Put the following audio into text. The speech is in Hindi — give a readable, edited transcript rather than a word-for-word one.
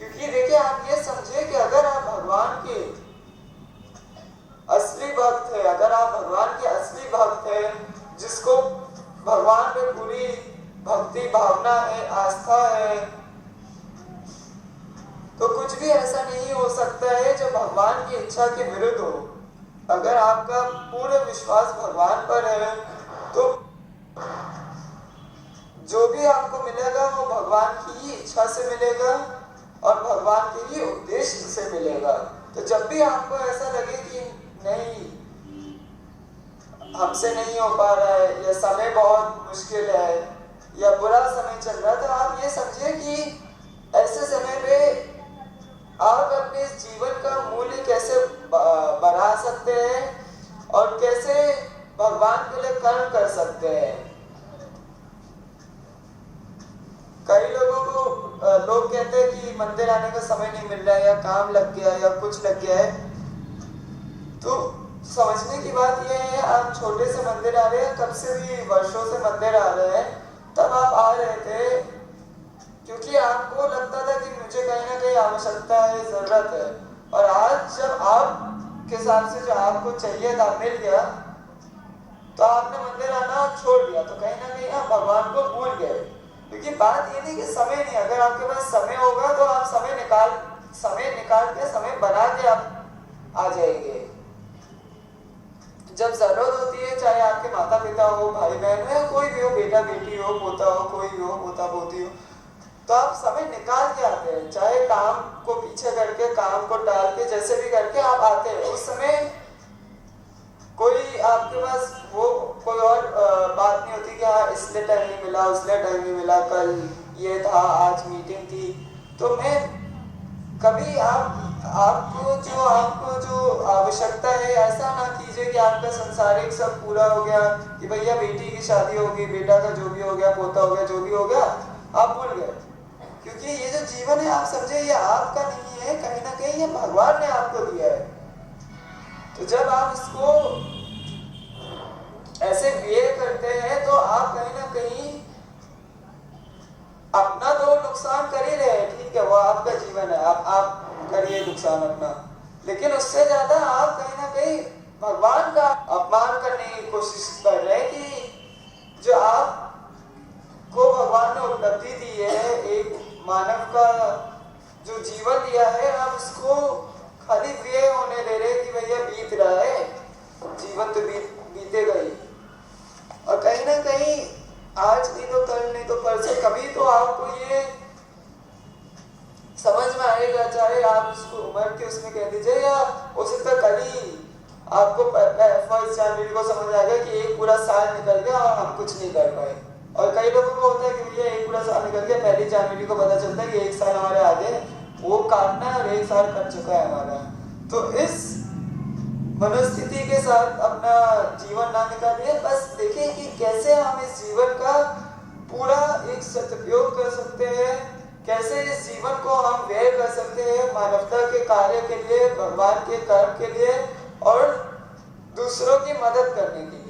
क्योंकि देखिए आप ये समझिए कि अगर आप भगवान के असली भक्त है, अगर आप भगवान के असली भक्त है, जिसको भगवान में पूरी भक्ति भावना है, आस्था है, तो कुछ भी ऐसा नहीं हो सकता है जो भगवान की इच्छा के विरुद्ध हो। अगर आपका पूर्ण विश्वास भगवान पर है तो जो भी आपको मिलेगा वो भगवान की ही इच्छा से मिलेगा और भगवान के ही उद्देश्य से मिलेगा। तो जब भी आपको ऐसा लगे कि नहीं हमसे नहीं हो पा रहा है या समय बहुत मुश्किल है या बुरा समय चल रहा है, तो आप ये समझिए कि ऐसे समय पे आप अपने जीवन का मूल्य कैसे बढ़ा सकते हैं और कैसे भगवान के लिए कर्म कर सकते हैं। कई लोगों को लोग कहते हैं कि मंदिर आने का समय नहीं मिल रहा है या काम लग गया या कुछ लग गया है। तो समझने की बात यह है, आप छोटे से मंदिर आ रहे हैं, कब से भी वर्षों से मंदिर आ रहे हैं, तब आप आ रहे थे क्योंकि आपको लगता था कि मुझे कहीं ना कहीं आवश्यकता है, जरूरत है। और आज जब आप के हिसाब से जो आपको चाहिए था मिल गया तो आपने मंदिर आना छोड़ दिया, तो कहीं ना कहीं आप भगवान को भूल गए। क्योंकि बात ये नहीं कि समय नहीं, अगर आपके पास समय होगा तो आप समय निकाल के समय बना के आप आ जाएंगे। जब जरूरत होती है, चाहे आपके माता पिता हो, भाई बहन हो, कोई भी हो, बेटा बेटी हो, पोता हो, कोई भी हो, पोता पोती हो, तो आप समय निकाल के आते हैं। चाहे काम को पीछे करके, काम को टाल के, जैसे भी करके आप आते हैं। उस समय कोई आपके पास वो कोई और बात नहीं होती कि हाँ इसलिए टाइम नहीं मिला, उसलिए टाइम नहीं मिला, कल ये था, आज मीटिंग थी। तो मैं कभी आपको जो आवश्यकता है ऐसा ना कीजिए कि आपका संसारिक सब पूरा हो गया, कि भैया बेटी की शादी होगी, बेटा का जो भी हो गया, पोता हो गया, जो भी हो गया, आप भूल गए। क्योंकि ये जो जीवन है आप समझे ये आपका नहीं है, कहीं ना कहीं ये भगवान ने आपको दिया है। तो जब आप इसको ऐसे व्यय करते हैं तो आप कहीं ना कहीं अपना तो नुकसान कर ही रहे हैं, ठीक है, वो आपका जीवन है, आप करिए नुकसान अपना, लेकिन उससे ज्यादा आप कहीं ना कहीं भगवान का अपमान करने की कोशिश कर रहे हैं। कि जो आपको भगवान ने उपलब्धि दी है, एक मानव का जो जीवन दिया है, आप उसको खाली व्यय होने दे रहे कि भैया बीत रहा है, जीवन तो बीतेगा ही। और कहीं ना कहीं आज नहीं तो कल, नहीं तो परसों, कभी तो आपको ये समझ में आएगा, चाहे आप उसको उम्र के उसमें कह दीजिए या हो सकता है कल ही आपको 1 जनवरी को समझ आएगा कि एक पूरा साल निकल गया और हम कुछ नहीं कर पाए। और कई लोगों को होता है कि भैया एक पूरा साल निकल गया, 1 जनवरी को पता चलता है कि 1 साल हमारे आगे वो काटना है और 1 साल कट चुका है हमारा। तो इस मनोस्थिति के साथ अपना जीवन ना निकालिए, बस देखिए कि कैसे हम इस जीवन का पूरा एक सदुपयोग कर सकते हैं, कैसे इस जीवन को हम व्यय कर सकते हैं मानवता के कार्य के लिए, भगवान के कर्म के लिए और दूसरों की मदद करने के लिए।